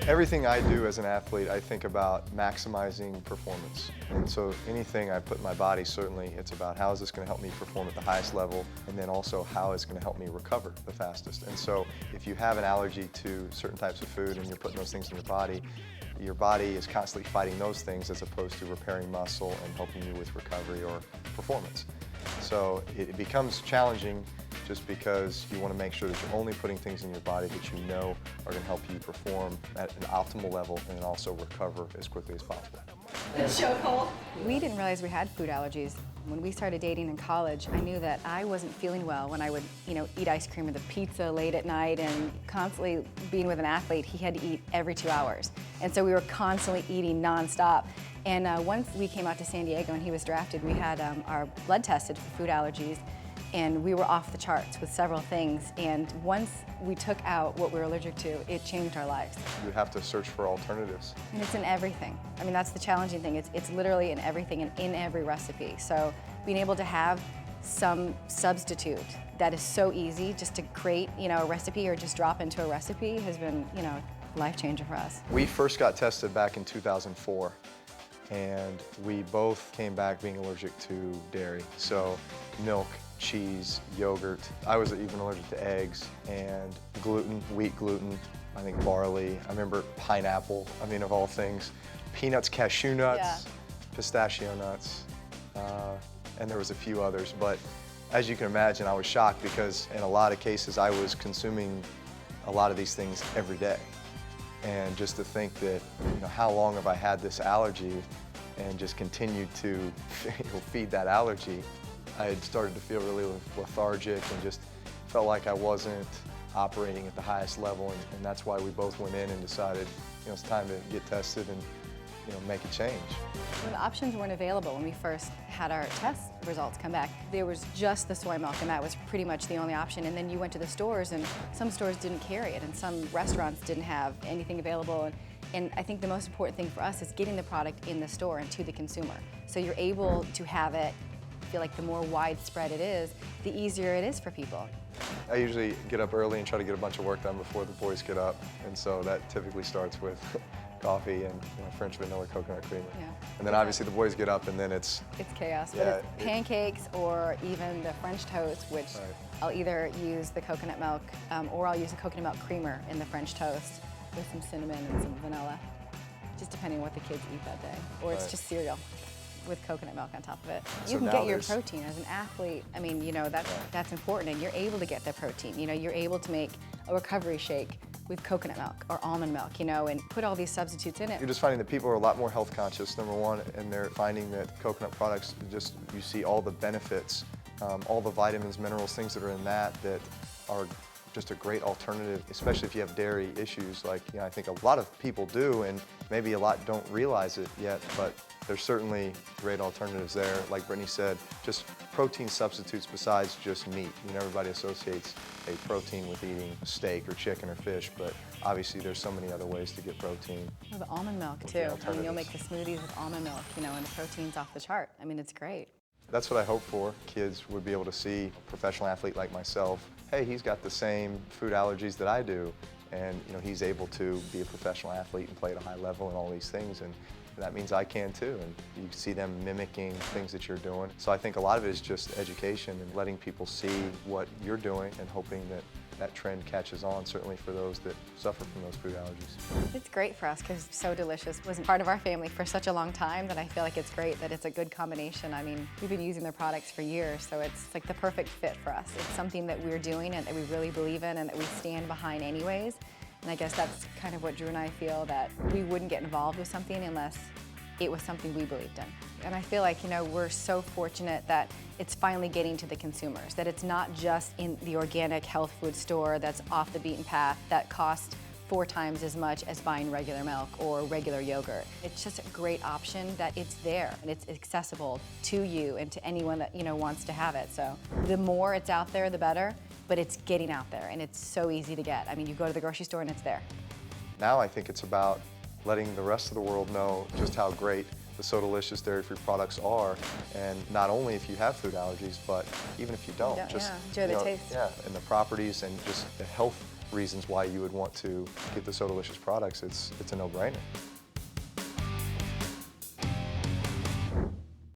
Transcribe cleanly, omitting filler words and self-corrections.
Everything I do as an athlete, I think about maximizing performance. And so anything I put in my body, certainly it's about how is this going to help me perform at the highest level, and then also how it's going to help me recover the fastest. And so if you have an allergy to certain types of food and you're putting those things in your body is constantly fighting those things as opposed to repairing muscle and helping you with recovery or performance. So it becomes challenging just because you want to make sure that you're only putting things in your body that you know are going to help you perform at an optimal level and also recover as quickly as possible. It's so cold. We didn't realize we had food allergies. When we started dating in college, I knew that I wasn't feeling well when I would, eat ice cream or the pizza late at night, and constantly being with an athlete, he had to eat every 2 hours. And so we were constantly eating nonstop. And once we came out to San Diego and he was drafted, we had our blood tested for food allergies, and we were off the charts with several things. And once we took out what we were allergic to, it changed our lives. You have to search for alternatives. And it's in everything. I mean, that's the challenging thing. It's literally in everything and in every recipe. So being able to have some substitute that is so easy just to create, a recipe or just drop into a recipe has been, life changer for us. We first got tested back in 2004. And we both came back being allergic to dairy. So milk, cheese, yogurt. I was even allergic to eggs and gluten, wheat gluten, I think barley. I remember pineapple, of all things. Peanuts, cashew nuts, pistachio nuts, and there was a few others. But as you can imagine, I was shocked because in a lot of cases I was consuming a lot of these things every day. And just to think that, how long have I had this allergy and just continued to feed that allergy, I had started to feel really lethargic and just felt like I wasn't operating at the highest level. And that's why we both went in and decided, it's time to get tested and, make a change. When the options weren't available when we first had our test results come back, there was just the soy milk, and that was pretty much the only option. And then you went to the stores, and some stores didn't carry it, and some restaurants didn't have anything available. And I think the most important thing for us is getting the product in the store and to the consumer. So you're able to have it. I feel like the more widespread it is, the easier it is for people. I usually get up early and try to get a bunch of work done before the boys get up, and so that typically starts with coffee and French vanilla coconut creamer. Yeah. And then obviously the boys get up and then it's chaos. Yeah, but it's pancakes or even the French toast, which I'll either use the coconut milk or I'll use a coconut milk creamer in the French toast with some cinnamon and some vanilla, just depending on what the kids eat that day. Or it's just cereal with coconut milk on top of it. So you can now get your protein as an athlete. That's important, and you're able to get the protein. You're able to make a recovery shake with coconut milk or almond milk, and put all these substitutes in it. You're just finding that people are a lot more health conscious, number one, and they're finding that coconut products, you see all the benefits, all the vitamins, minerals, things that are in that are just a great alternative, especially if you have dairy issues. Like, I think a lot of people do, and maybe a lot don't realize it yet, but there's certainly great alternatives there. Like Brittany said, just protein substitutes besides just meat. Everybody associates a protein with eating steak or chicken or fish, but obviously there's so many other ways to get protein. Well, the almond milk too. You'll make the smoothies with almond milk, and the protein's off the chart. It's great. That's what I hope for. Kids would be able to see a professional athlete like myself. Hey, he's got the same food allergies that I do, and he's able to be a professional athlete and play at a high level and all these things. And that means I can too, and you see them mimicking things that you're doing. So I think a lot of it is just education and letting people see what you're doing and hoping that that trend catches on, certainly for those that suffer from those food allergies. It's great for us because it's so delicious. It wasn't part of our family for such a long time that I feel like it's great that it's a good combination. We've been using their products for years, so it's like the perfect fit for us. It's something that we're doing and that we really believe in and that we stand behind anyways. And I guess that's kind of what Drew and I feel, that we wouldn't get involved with something unless it was something we believed in. And I feel like, we're so fortunate that it's finally getting to the consumers, that it's not just in the organic health food store that's off the beaten path that costs 4 times as much as buying regular milk or regular yogurt. It's just a great option that it's there and it's accessible to you and to anyone that, wants to have it. So the more it's out there, the better, but it's getting out there and it's so easy to get. You go to the grocery store and it's there. Now I think it's about letting the rest of the world know just how great the So Delicious dairy-free products are, and not only if you have food allergies, but even if you don't. Enjoy the taste. Yeah, and the properties and just the health reasons why you would want to get the So Delicious products, it's a no-brainer.